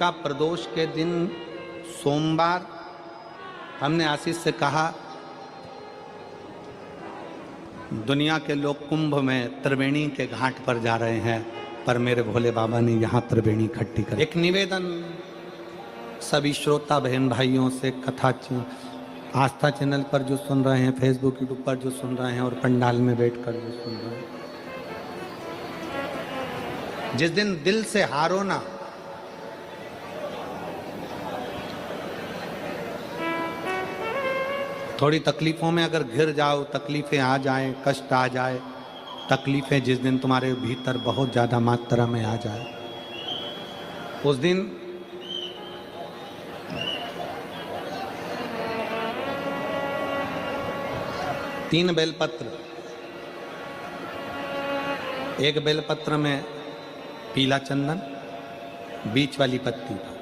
का प्रदोष के दिन सोमवार हमने आशीष से कहा, दुनिया के लोग कुंभ में त्रिवेणी के घाट पर जा रहे हैं, पर मेरे भोले बाबा ने यहाँ त्रिवेणी इकट्ठी कर। एक निवेदन सभी श्रोता बहन भाइयों से, कथा आस्था चैनल पर जो सुन रहे हैं, फेसबुक यूट्यूब पर जो सुन रहे हैं और पंडाल में बैठकर जो सुन रहे हैं, जिस दिन दिल से हारो ना, थोड़ी तकलीफों में अगर घिर जाओ, तकलीफें आ जाए, कष्ट आ जाए, तकलीफें जिस दिन तुम्हारे भीतर बहुत ज़्यादा मात्रा में आ जाए, उस दिन तीन बेलपत्र, एक बेलपत्र में पीला चंदन, बीच वाली पत्ती पर।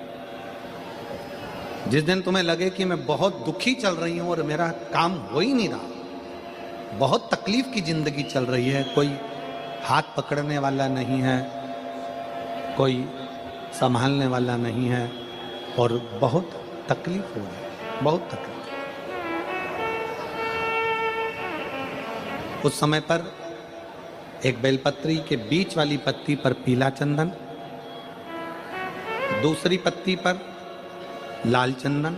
जिस दिन तुम्हें लगे कि मैं बहुत दुखी चल रही हूं और मेरा काम हो ही नहीं रहा, बहुत तकलीफ की जिंदगी चल रही है, कोई हाथ पकड़ने वाला नहीं है, कोई संभालने वाला नहीं है और बहुत तकलीफ हो रही है, बहुत तकलीफ। उस समय पर एक बेलपत्री के बीच वाली पत्ती पर पीला चंदन, दूसरी पत्ती पर लाल चंदन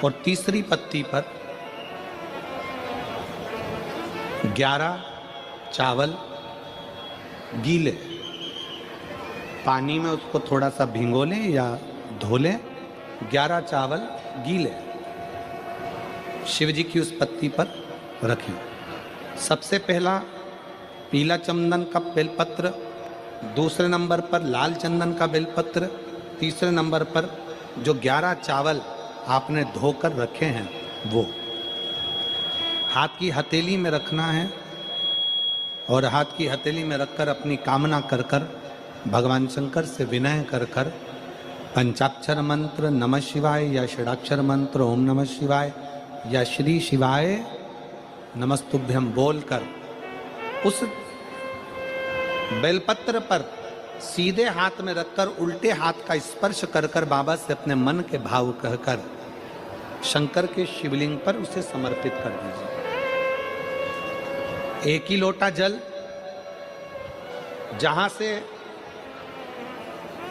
और तीसरी पत्ती पर 11 चावल गीले, पानी में उसको थोड़ा सा भिगो लें या धो लें, 11 चावल गीले शिव जी की उस पत्ती पर रखें। सबसे पहला पीला चंदन का बेलपत्र, दूसरे नंबर पर लाल चंदन का बेलपत्र, तीसरे नंबर पर जो 11 चावल आपने धोकर रखे हैं वो हाथ की हथेली में रखना है और हाथ की हथेली में रखकर अपनी कामना कर कर भगवान शंकर से विनय कर कर पंचाक्षर मंत्र नमः शिवाय या षडाक्षर मंत्र ओम नमः शिवाय या श्री शिवाय नमस्तुभ्यम बोलकर उस बेलपत्र पर सीधे हाथ में रखकर उल्टे हाथ का स्पर्श कर कर बाबा से अपने मन के भाव कहकर शंकर के शिवलिंग पर उसे समर्पित कर दीजिए। एक ही लोटा जल, जहां से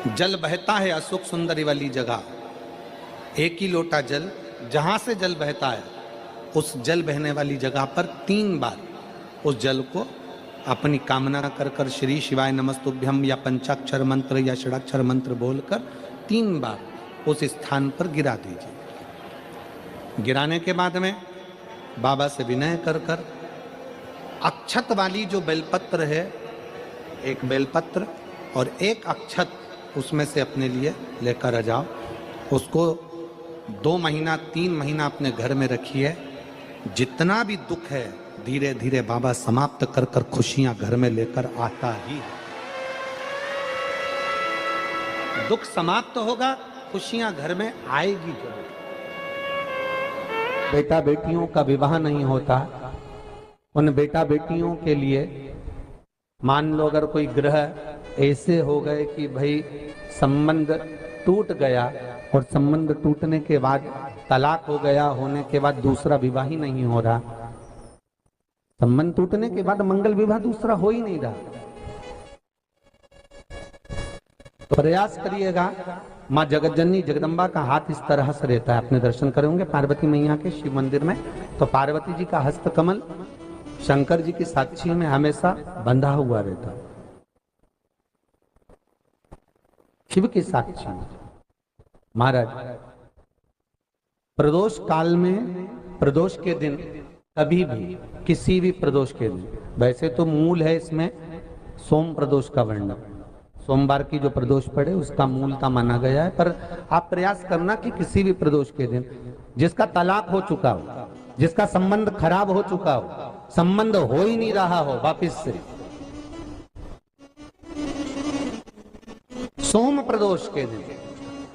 जल बहता है अशोक सुंदरी वाली जगह, एक ही लोटा जल जहां से जल बहता है उस जल बहने वाली जगह पर 3 बार उस जल को अपनी कामना कर कर श्री शिवाय नमस्तुभ्यम या पंचाक्षर मंत्र या षडाक्षर मंत्र बोलकर 3 बार उस स्थान पर गिरा दीजिए। गिराने के बाद में बाबा से विनय कर कर अक्षत वाली जो बेलपत्र है, एक बेलपत्र और एक अक्षत उसमें से अपने लिए लेकर आ जाओ। उसको 2 महीना 3 महीना अपने घर में रखिए। जितना भी दुख है धीरे धीरे बाबा समाप्त कर कर खुशियां घर में लेकर आता ही है। दुख समाप्त होगा, खुशियां घर में आएगी जरूर। बेटा बेटियों का विवाह नहीं होता, उन बेटा बेटियों के लिए मान लो अगर कोई ग्रह ऐसे हो गए कि भाई संबंध टूट गया और संबंध टूटने के बाद तलाक हो गया, होने के बाद दूसरा विवाह ही नहीं हो रहा, संबंध टूटने के बाद मंगल विवाह दूसरा हो ही नहीं रहा, तो प्रयास करिएगा। माँ जगतजननी जगदम्बा का हाथ इस तरह से रहता है, अपने दर्शन करेंगे पार्वती मैया के शिव मंदिर में, तो पार्वती जी का हस्त कमल शंकर जी की साक्षी में हमेशा बंधा हुआ रहता है, शिव की साक्षी में। महाराज प्रदोष काल में, प्रदोष के दिन कभी भी, किसी भी प्रदोष के दिन, वैसे तो मूल है इसमें सोम प्रदोष का वर्णन, सोमवार की जो प्रदोष पड़े उसका मूलता माना गया है, पर आप प्रयास करना कि किसी भी प्रदोष के दिन जिसका तलाक हो चुका हो, जिसका संबंध खराब हो चुका हो, संबंध हो ही नहीं रहा हो वापिस से, सोम प्रदोष के दिन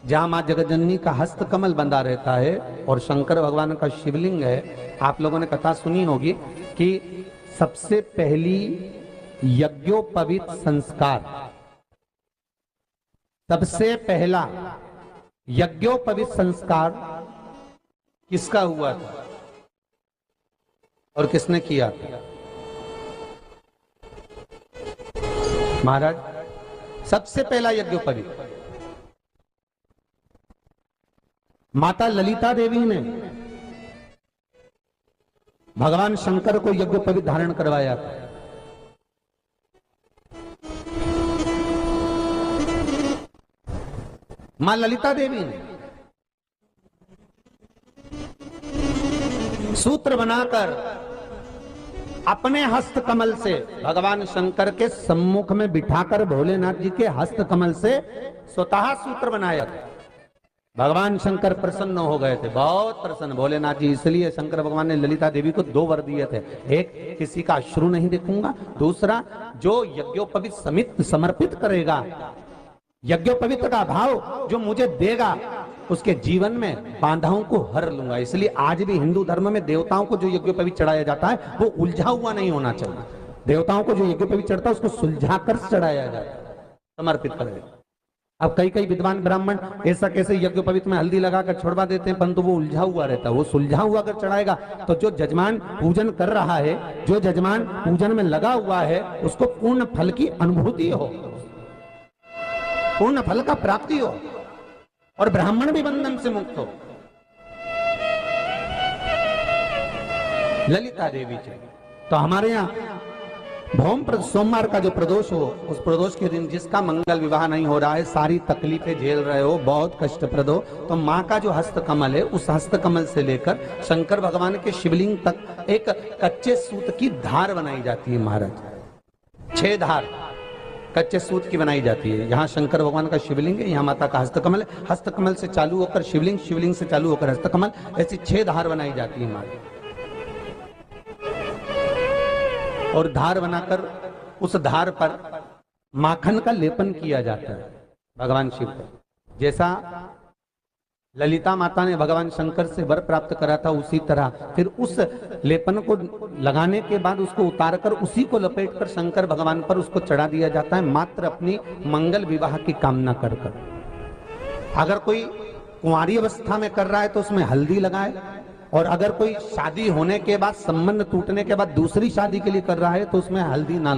जहां मां जगतजननी का हस्त कमल बंधा रहता है और शंकर भगवान का शिवलिंग है। आप लोगों ने कथा सुनी होगी कि सबसे पहली यज्ञोपवीत संस्कार सबसे पहला यज्ञोपवीत संस्कार किसका हुआ था और किसने किया था? महाराज, सबसे पहला यज्ञोपवीत माता ललिता देवी ने भगवान शंकर को यज्ञोपवीत धारण करवाया था। मां ललिता देवी ने सूत्र बनाकर अपने हस्त कमल से भगवान शंकर के सम्मुख में बिठाकर भोलेनाथ जी के हस्त कमल से स्वतः सूत्र बनाया था। भगवान शंकर प्रसन्न हो गए थे, बहुत प्रसन्न भोलेनाथ जी। इसलिए शंकर भगवान ने ललिता देवी को 2 वर दिए थे। एक, किसी का अश्रु नहीं देखूंगा। दूसरा, जो यज्ञोपवीत समित समर्पित करेगा, यज्ञोपवीत का भाव जो मुझे देगा, उसके जीवन में बाधाओं को हर लूंगा। इसलिए आज भी हिंदू धर्म में देवताओं को जो यज्ञोपवीत चढ़ाया जाता है वो उलझा हुआ नहीं होना चाहिए। देवताओं को जो यज्ञोपवीत चढ़ता है उसको सुलझा कर चढ़ाया जाता है, समर्पित करेगा। अब कई विद्वान ब्राह्मण ऐसा कैसे यज्ञोपवीत में हल्दी लगाकर छोड़वा देते हैं, परंतु वो उलझा हुआ रहता है। वो सुलझा हुआ अगर चढ़ाएगा तो जो जजमान पूजन कर रहा है, जो जजमान पूजन में लगा हुआ है, उसको पूर्ण फल की अनुभूति हो, पूर्ण फल का प्राप्ति हो, और ब्राह्मण भी बंधन से मुक्त हो। ललिता देवी जी तो हमारे यहाँ भौम सोमवार का जो प्रदोष हो, उस प्रदोष के दिन जिसका मंगल विवाह नहीं हो रहा है, सारी तकलीफें झेल रहे हो, बहुत कष्टप्रद हो, तो माँ का जो हस्त कमल है, उस हस्त कमल से लेकर शंकर भगवान के शिवलिंग तक एक कच्चे सूत की धार बनाई जाती है। महाराज 6 धार कच्चे सूत की बनाई जाती है। यहाँ शंकर भगवान का शिवलिंग है, यहाँ माता का हस्तकमल है, हस्तकमल से चालू होकर शिवलिंग, शिवलिंग से चालू होकर हस्तकमल, ऐसी 6 धार बनाई जाती है माता। और धार बनाकर उस धार पर माखन का लेपन किया जाता है भगवान शिव को। जैसा ललिता माता ने भगवान शंकर से वर प्राप्त करा था, उसी तरह फिर उस लेपन को लगाने के बाद उसको उतारकर उसी को लपेटकर शंकर भगवान पर उसको चढ़ा दिया जाता है, मात्र अपनी मंगल विवाह की कामना कर कर। अगर कोई कुंवारी अवस्था में कर रहा है तो उसमें हल्दी लगाए, और अगर कोई शादी होने के बाद, संबंध टूटने के बाद दूसरी शादी के लिए कर रहा है तो उसमें हल्दी ना लगाए।